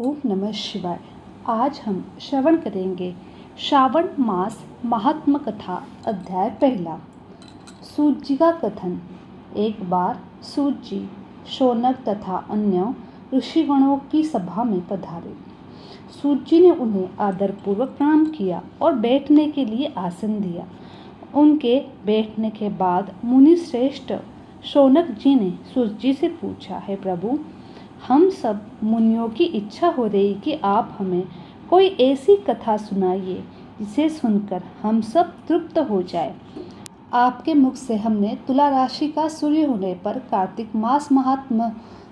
ओम नमः शिवाय। आज हम श्रवण करेंगे श्रावण मास महात्म कथा अध्याय पहला। सूत जी का कथन। एक बार सूत जी शौनक तथा अन्य ऋषिगणों की सभा में पधारे। सूत जी ने उन्हें आदरपूर्वक प्रणाम किया और बैठने के लिए आसन दिया। उनके बैठने के बाद मुनि श्रेष्ठ शौनक जी ने सूत जी से पूछा, है प्रभु, हम सब मुनियों की इच्छा हो रही कि आप हमें कोई ऐसी कथा सुनाइए जिसे सुनकर हम सब तृप्त हो जाए। आपके मुख से हमने तुला राशि का सूर्य होने पर कार्तिक मास महात्म्य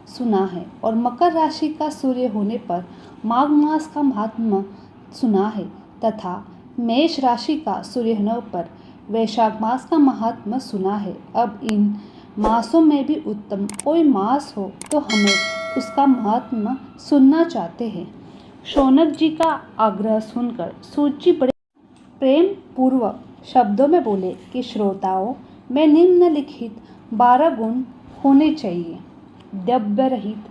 सुना है और मकर राशि का सूर्य होने पर माघ मास का महात्म्य सुना है तथा मेष राशि का सूर्य होने पर वैशाख मास का महात्म्य सुना है। अब इन मासों में भी उत्तम कोई मास हो तो हमें उसका महात्म्य सुनना चाहते हैं। शौनक जी का आग्रह सुनकर सूत जी बड़े प्रेम पूर्वक शब्दों में बोले कि श्रोताओं में निम्नलिखित 12 गुण होने चाहिए। द्रव्य रहित,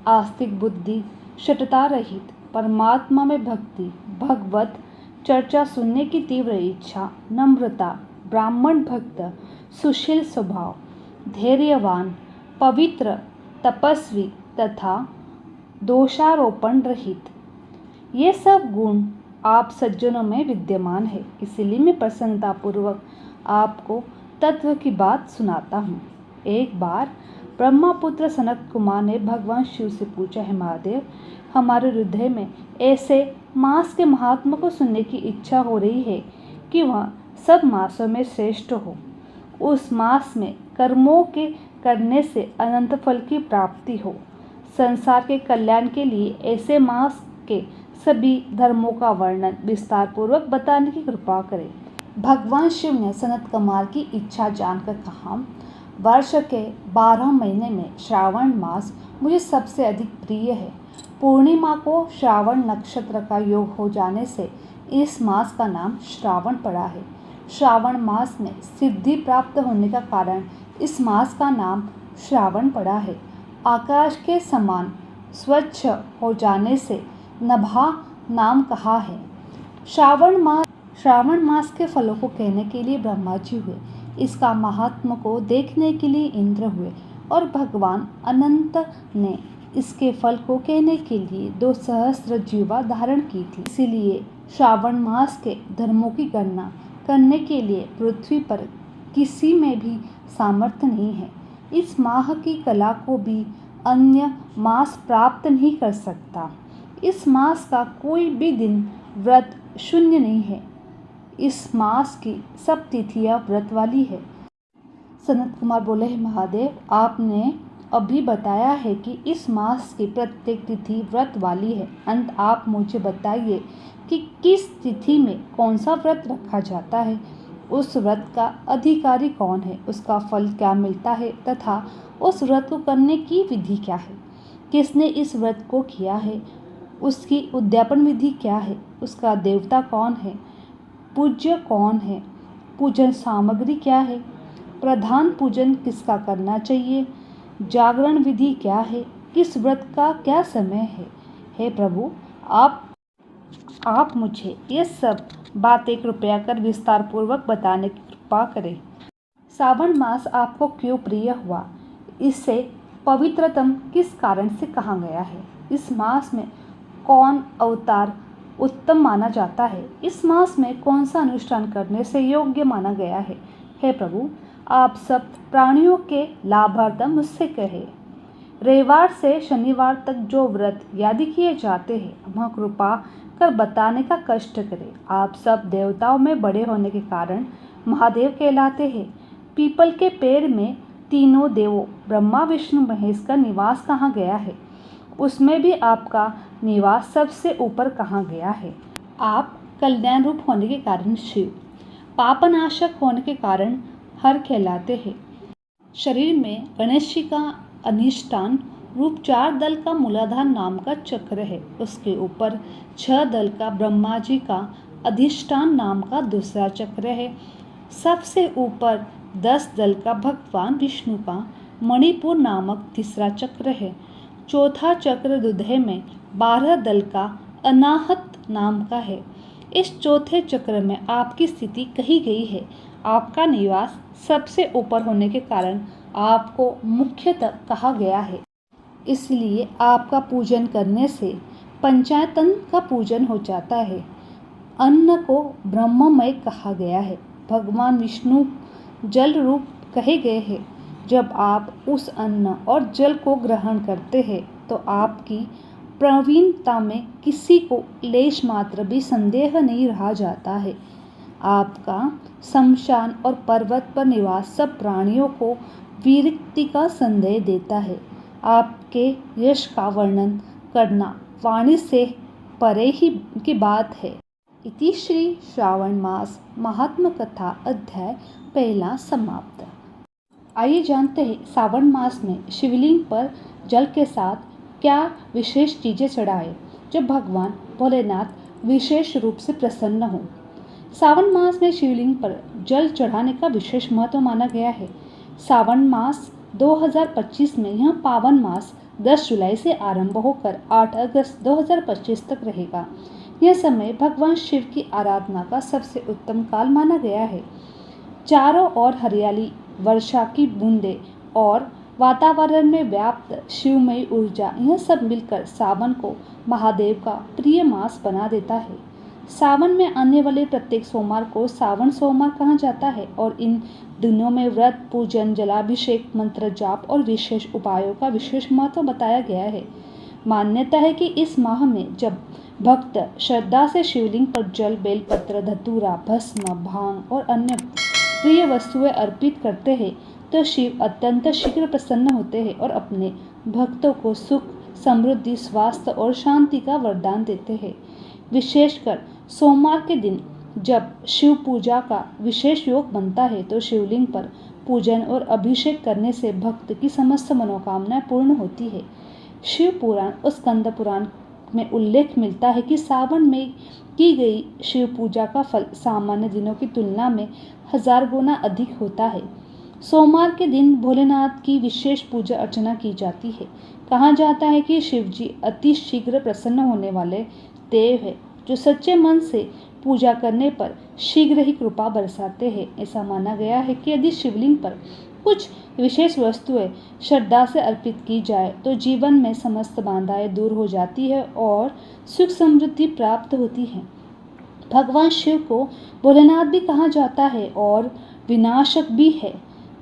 आस्तिक बुद्धि, शठता रहित, परमात्मा में भक्ति, भगवत चर्चा सुनने की तीव्र इच्छा, नम्रता, ब्राह्मण भक्त, सुशील स्वभाव, धैर्यवान, पवित्र, तपस्वी तथा दोषारोपण रहित। ये सब गुण आप सज्जनों में विद्यमान है। इसलिए मैं प्रसन्नतापूर्वक आपको तत्व की बात सुनाता हूँ। एक बार ब्रह्मपुत्र सनत कुमार ने भगवान शिव से पूछा, है महादेव, हमारे हृदय में ऐसे मास के महात्मा को सुनने की इच्छा हो रही है कि वह सब मासों में श्रेष्ठ हो। उस मास में कर्मों के करने से अनंत फल की प्राप्ति हो। संसार के कल्याण के लिए ऐसे मास के सभी धर्मों का वर्णन विस्तार पूर्वक बताने की कृपा करें। भगवान शिव ने सनत कुमार की इच्छा जानकर कहा, वर्ष के 12 महीने में श्रावण मास मुझे सबसे अधिक प्रिय है। पूर्णिमा को श्रावण नक्षत्र का योग हो जाने से इस मास का नाम श्रावण पड़ा है। श्रावण मास में सिद्धि प्राप्त होने का कारण इस मास का नाम श्रावण पड़ा है। आकाश के समान स्वच्छ हो जाने से नभा नाम कहा है। श्रावण मास के फलों को कहने के लिए ब्रह्मा जी हुए। इसका महात्म को देखने के लिए इंद्र हुए और भगवान अनंत ने इसके फल को कहने के लिए 2 सहस्त्र जीवा धारण की थी। इसीलिए श्रावण मास के धर्मों की गणना करने के लिए पृथ्वी पर किसी में भी सामर्थ्य नहीं है। इस माह की कला को भी अन्य मास प्राप्त नहीं कर सकता। इस मास का कोई भी दिन व्रत शून्य नहीं है। इस मास की सब तिथियां व्रत वाली है। सनत कुमार बोले, है महादेव, आपने अभी बताया है कि इस मास की प्रत्येक तिथि व्रत वाली है। अंत आप मुझे बताइए कि किस तिथि में कौन सा व्रत रखा जाता है, उस व्रत का अधिकारी कौन है, उसका फल क्या मिलता है तथा उस व्रत को करने की विधि क्या है, किसने इस व्रत को किया है, उसकी उद्यापन विधि क्या है, उसका देवता कौन है, पूज्य कौन है, पूजन सामग्री क्या है, प्रधान पूजन किसका करना चाहिए, जागरण विधि क्या है, किस व्रत का क्या समय है। हे प्रभु, आप मुझे ये सब बातें कृपया कर विस्तार पूर्वक बताने की कृपा करें। श्रावण मास आपको क्यों प्रिय हुआ, इससे पवित्रतम किस कारण से कहा गया है, इस मास में कौन अवतार उत्तम माना जाता है, इस मास में कौन सा अनुष्ठान करने से योग्य माना गया है। हे प्रभु, आप सब प्राणियों के लाभार्थम मुझसे कहे। रविवार से शनिवार तक जो व्रत यादि किए जाते हैं वह कृपा कर बताने का कष्ट करें। आप सब देवताओं में बड़े होने के कारण महादेव कहलाते हैं। पीपल के पेड़ में तीनों देवों ब्रह्मा विष्णु महेश का निवास कहाँ गया है, उसमें भी आपका निवास सबसे ऊपर कहाँ गया है। आप कल्याण रूप होने के कारण शिव, पापनाशक होने के कारण हर कहलाते हैं। शरीर में गणेश जी का अधिष्ठान रूप 4 दल का मूलाधार नाम का चक्र है। उसके ऊपर 6 दल का ब्रह्मा जी का अधिष्ठान नाम का दूसरा चक्र है। सबसे ऊपर 10 दल का भगवान विष्णु का मणिपुर नामक तीसरा चक्र है। चौथा चक्र हृदय में 12 दल का अनाहत नाम का है। इस चौथे चक्र में आपकी स्थिति कही गई है। आपका निवास सबसे ऊपर होने के कारण आपको मुख्यतः कहा गया है। इसलिए आपका पूजन करने से पंचायतन का पूजन हो जाता है। अन्न को ब्रह्ममय कहा गया है। भगवान विष्णु जल रूप कहे गए हैं। जब आप उस अन्न और जल को ग्रहण करते हैं तो आपकी प्रवीणता में किसी को लेश मात्र भी संदेह नहीं रहा जाता है। आपका शमशान और पर्वत पर निवास सब प्राणियों को विरक्ति का संदेह देता है। आपके यश का वर्णन करना वाणी से परे ही की बात है। इति श्री श्रावण मास महात्म कथा अध्याय पहला समाप्त। आइए जानते हैं श्रावण मास में शिवलिंग पर जल के साथ क्या विशेष चीज़ें चढ़ाएं जब भगवान भोलेनाथ विशेष रूप से प्रसन्न हों। श्रावण मास में शिवलिंग पर जल चढ़ाने का विशेष महत्व माना गया है। श्रावण मास 2025 में यह पावन मास 10 जुलाई से आरंभ होकर 8 अगस्त 2025 तक रहेगा। यह समय भगवान शिव की आराधना का सबसे उत्तम काल माना गया है। चारों ओर हरियाली, वर्षा की बूंदें और वातावरण में व्याप्त शिवमयी ऊर्जा, यह सब मिलकर सावन को महादेव का प्रिय मास बना देता है। सावन में आने वाले प्रत्येक सोमवार को सावन सोमवार कहा जाता है और इन दिनों में व्रत, पूजन, जलाभिषेक, मंत्र जाप और विशेष उपायों का विशेष महत्व बताया गया है। मान्यता है कि इस माह में जब भक्त श्रद्धा से शिवलिंग पर जल, बेलपत्र, धतूरा, भस्म, भांग और अन्य प्रिय वस्तुएं अर्पित करते हैं तो शिव अत्यंत शीघ्र प्रसन्न होते हैं और अपने भक्तों को सुख, समृद्धि, स्वास्थ्य और शांति का वरदान देते हैं। विशेषकर सोमवार के दिन जब शिव पूजा का विशेष योग बनता है तो शिवलिंग पर पूजन और अभिषेक करने से भक्त की समस्त मनोकामनाएं पूर्ण होती है। शिव पुराण और स्कंद पुराण में उल्लेख मिलता है कि सावन में की गई शिव पूजा का फल सामान्य दिनों की तुलना में 1000 गुना अधिक होता है। सोमवार के दिन भोलेनाथ की विशेष पूजा अर्चना की जाती है। कहा जाता है कि शिव जी अति शीघ्र प्रसन्न होने वाले देव है जो सच्चे मन से पूजा करने पर शीघ्र ही कृपा बरसाते हैं। ऐसा माना गया है कि यदि शिवलिंग पर कुछ विशेष वस्तुएं श्रद्धा से अर्पित की जाए तो जीवन में समस्त बाधाएं दूर हो जाती है और सुख समृद्धि प्राप्त होती है। भगवान शिव को भोलेनाथ भी कहा जाता है और विनाशक भी है।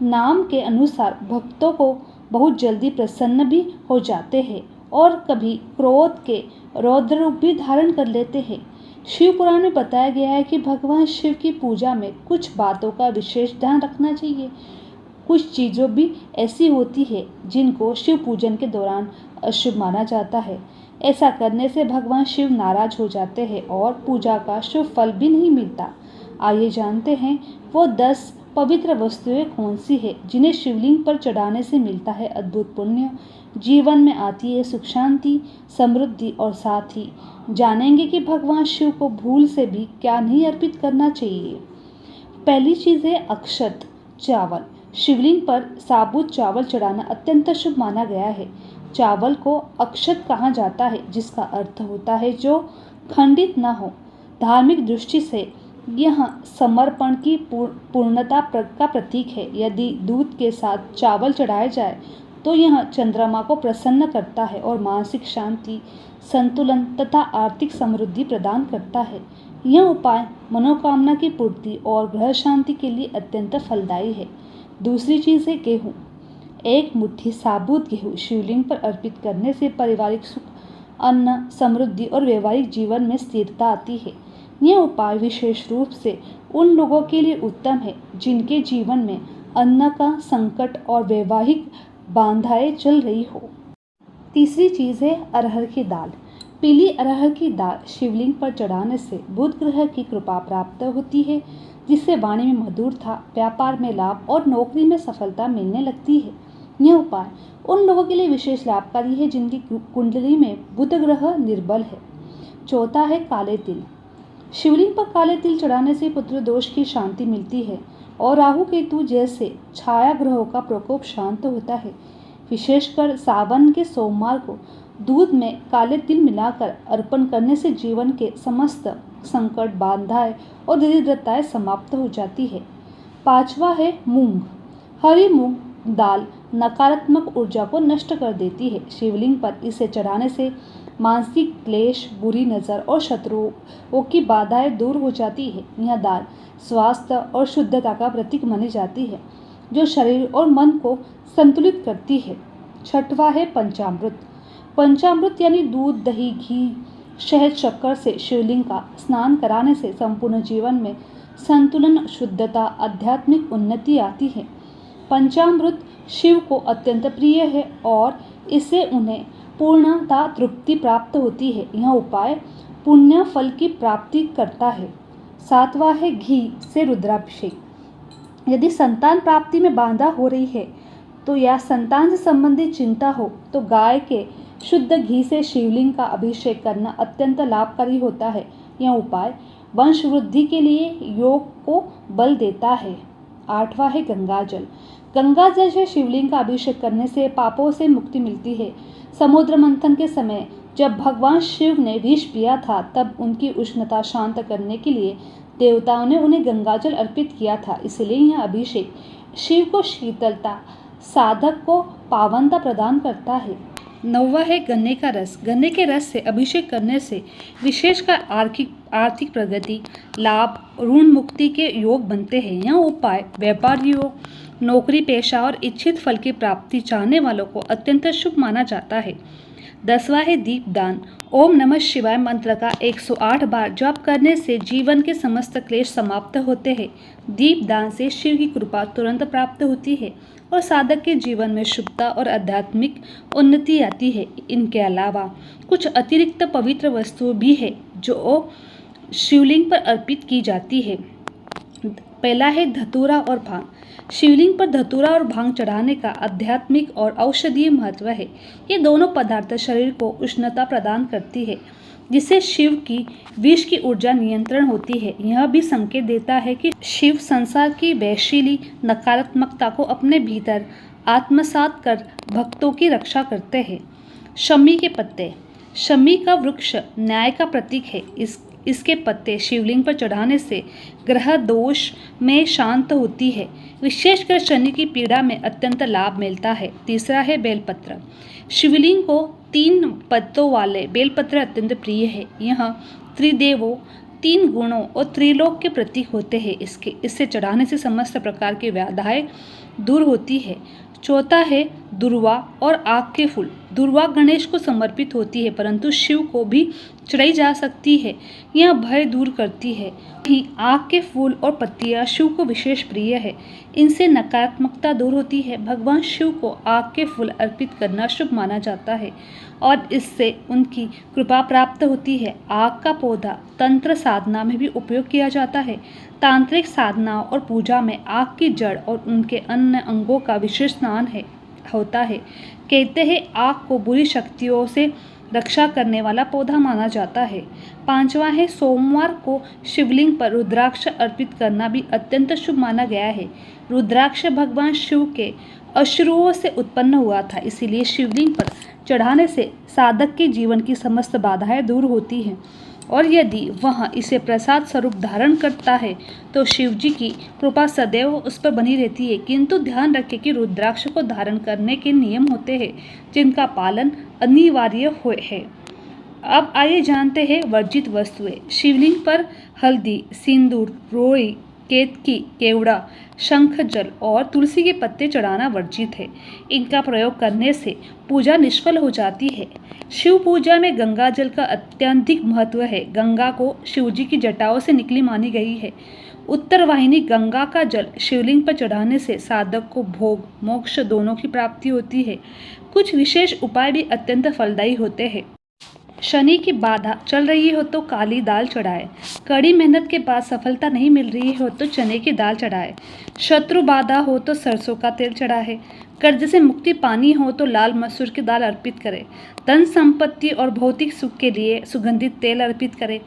नाम के अनुसार भक्तों को बहुत जल्दी प्रसन्न भी हो जाते हैं और कभी क्रोध के रौद्र रूप भी धारण कर लेते हैं। शिव पुराण में बताया गया है कि भगवान शिव की पूजा में कुछ बातों का विशेष ध्यान रखना चाहिए। कुछ चीज़ों भी ऐसी होती है जिनको शिव पूजन के दौरान अशुभ माना जाता है। ऐसा करने से भगवान शिव नाराज हो जाते हैं और पूजा का शुभ फल भी नहीं मिलता। आइए जानते हैं वो 10 पवित्र वस्तुएं कौन सी है जिन्हें शिवलिंग पर चढ़ाने से मिलता है अद्भुत पुण्य, जीवन में आती है सुख, शांति, समृद्धि और साथ ही जानेंगे कि भगवान शिव को भूल से भी क्या नहीं अर्पित करना चाहिए। पहली चीज़ है अक्षत चावल। शिवलिंग पर साबुत चावल चढ़ाना अत्यंत शुभ माना गया है। चावल को अक्षत कहा जाता है जिसका अर्थ होता है जो खंडित न हो। धार्मिक दृष्टि से यह समर्पण की पूर्णता का प्रतीक है। यदि दूध के साथ चावल चढ़ाया जाए तो यह चंद्रमा को प्रसन्न करता है और मानसिक शांति, संतुलन तथा आर्थिक समृद्धि प्रदान करता है। यह उपाय मनोकामना की पूर्ति और ग्रह शांति के लिए अत्यंत फलदायी है। दूसरी चीज़ है गेहूँ। एक मुट्ठी साबुत गेहूँ शिवलिंग पर अर्पित करने से पारिवारिक सुख, अन्न, समृद्धि और वैवाहिक जीवन में स्थिरता आती है। यह उपाय विशेष रूप से उन लोगों के लिए उत्तम है जिनके जीवन में अन्न का संकट और वैवाहिक बाधाएं चल रही हो। तीसरी चीज़ है अरहर की दाल। पीली अरहर की दाल शिवलिंग पर चढ़ाने से बुध ग्रह की कृपा प्राप्त होती है जिससे वाणी में मधुरता, व्यापार में लाभ और नौकरी में सफलता मिलने लगती है। यह उपाय उन लोगों के लिए विशेष लाभकारी है जिनकी कुंडली में बुध ग्रह निर्बल है। चौथा है काले तिल। शिवलिंग पर काले तिल चढ़ाने से पुत्र दोष की शांति मिलती है और राहु केतु जैसे छाया ग्रहों का प्रकोप शांत होता है। विशेषकर सावन के सोमवार को दूध में काले तिल मिलाकर अर्पण करने से जीवन के समस्त संकट, बाधाएं और दरिद्रताएं समाप्त हो जाती है। 5वां है मूंग। हरी मूंग दाल नकारात्मक ऊर्जा को नष्ट कर देती है। शिवलिंग पर इसे चढ़ाने से मानसिक क्लेश, बुरी नज़र और शत्रुओं की बाधाएं दूर हो जाती है। यह दाल स्वास्थ्य और शुद्धता का प्रतीक मानी जाती है, जो शरीर और मन को संतुलित करती है। 6वां है पंचामृत। पंचामृत यानी दूध, दही, घी, शहद, शक्कर से शिवलिंग का स्नान कराने से संपूर्ण जीवन में संतुलन, शुद्धता, आध्यात्मिक उन्नति आती है। पंचामृत शिव को अत्यंत प्रिय है और इससे उन्हें पूर्णता तृप्ति प्राप्त होती है। यह उपाय पुण्य फल की प्राप्ति करता है। 7वां है घी से रुद्राभिषेक। यदि संतान प्राप्ति में बाधा हो रही है तो या संतान से संबंधित चिंता हो तो गाय के शुद्ध घी से शिवलिंग का अभिषेक करना अत्यंत लाभकारी होता है। यह उपाय वंश वृद्धि के लिए योग को बल देता है। 8वां है गंगा जल। गंगा जल से शिवलिंग का अभिषेक करने से पापों से मुक्ति मिलती है। समुद्र मंथन के समय जब भगवान शिव ने विष पिया था, तब उनकी उष्णता शांत करने के लिए देवताओं ने उन्हें गंगाजल अर्पित किया था। इसलिए यह अभिषेक शिव को शीतलता, साधक को पावनता प्रदान करता है। 9वां है गन्ने का रस। गन्ने के रस से अभिषेक करने से विशेषकर आर्थिक प्रगति, लाभ, ऋण मुक्ति के योग बनते हैं। यह उपाय व्यापारियों, नौकरी पेशा और इच्छित फल की प्राप्ति चाहने वालों को अत्यंत शुभ माना जाता है। 10वां है दीपदान। ओम नमः शिवाय मंत्र का 108 बार जप करने से जीवन के समस्त क्लेश समाप्त होते हैं। दीपदान से शिव की कृपा तुरंत प्राप्त होती है और साधक के जीवन में शुभता और आध्यात्मिक उन्नति आती है। इनके अलावा कुछ अतिरिक्त पवित्र वस्तुएं भी है जो शिवलिंग पर अर्पित की जाती है। पहला है धतूरा और भांग। शिवलिंग पर धतूरा और भांग चढ़ाने का आध्यात्मिक और औषधीय महत्व है। ये दोनों पदार्थ शरीर को उष्णता प्रदान करती है, जिससे शिव की विष की ऊर्जा नियंत्रण होती है। यह भी संकेत देता है कि शिव संसार की वैशिली नकारात्मकता को अपने भीतर आत्मसात कर भक्तों की रक्षा करते हैं। शमी के पत्ते। शमी का वृक्ष न्याय का प्रतीक है। इसके पत्ते शिवलिंग पर चढ़ाने से ग्रह दोष में शांत होती है। विशेषकर शनि की पीड़ा में अत्यंत लाभ मिलता है। तीसरा है बेलपत्र। शिवलिंग को 3 पत्तों वाले बेलपत्र अत्यंत प्रिय है। यह त्रिदेवों, 3 गुणों और त्रिलोक के प्रतीक होते हैं। इससे चढ़ाने से समस्त प्रकार की व्याधाएं दूर होती है। चौथा है दुर्वा और आग के फूल। दुर्वा गणेश को समर्पित होती है, परंतु शिव को भी चढ़ाई जा सकती है। यह भय दूर करती है। आग के फूल और पत्तियां शिव को विशेष प्रिय है। इनसे नकारात्मकता दूर होती है। भगवान शिव को आग के फूल अर्पित करना शुभ माना जाता है और इससे उनकी कृपा प्राप्त होती है। आग का पौधा तंत्र साधना में भी उपयोग किया जाता है। तांत्रिक साधना और पूजा में आग की जड़ और उनके अन्य अंगों का विशेष स्नान होता है। कहते हैं आग को बुरी शक्तियों से रक्षा करने वाला पौधा माना जाता है। 5वां है सोमवार को शिवलिंग पर रुद्राक्ष अर्पित करना भी अत्यंत शुभ माना गया है। रुद्राक्ष भगवान शिव के अश्रुओं से उत्पन्न हुआ था, इसीलिए शिवलिंग पर चढ़ाने से साधक के जीवन की समस्त बाधाएं दूर होती हैं और यदि वह इसे प्रसाद स्वरूप धारण करता है तो शिव जी की कृपा सदैव उस पर बनी रहती है। किंतु ध्यान रखें कि रुद्राक्ष को धारण करने के नियम होते हैं जिनका पालन अनिवार्य है। अब आइए जानते हैं वर्जित वस्तुएं। शिवलिंग पर हल्दी, सिंदूर, रोई, केतकी, केवड़ा, शंख जल और तुलसी के पत्ते चढ़ाना वर्जित है। इनका प्रयोग करने से पूजा निष्फल हो जाती है। शिव पूजा में गंगा जल का अत्यधिक महत्व है। गंगा को शिवजी की जटाओं से निकली मानी गई है। उत्तर वाहिनी गंगा का जल शिवलिंग पर चढ़ाने से साधक को भोग, मोक्ष दोनों की प्राप्ति होती है। कुछ विशेष उपाय भी अत्यंत फलदायी होते हैं। शनि की बाधा चल रही हो तो काली दाल चढ़ाए। कड़ी मेहनत के बाद सफलता नहीं मिल रही हो तो चने की दाल चढ़ाए। शत्रु बाधा हो तो सरसों का तेल चढ़ाए। कर्ज से मुक्ति पानी हो तो लाल मसूर की दाल अर्पित करें। धन संपत्ति और भौतिक सुख के लिए सुगंधित तेल अर्पित करें।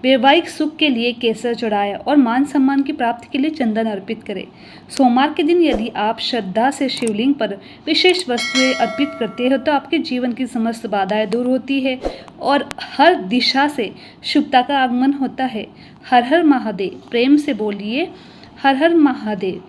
वैवाहिक सुख के लिए केसर चढ़ाएं और मान सम्मान की प्राप्ति के लिए चंदन अर्पित करें। सोमवार के दिन यदि आप श्रद्धा से शिवलिंग पर विशेष वस्तुएं अर्पित करते हो तो आपके जीवन की समस्त बाधाएं दूर होती है और हर दिशा से शुभता का आगमन होता है। हर हर महादेव। प्रेम से बोलिए हर हर महादेव।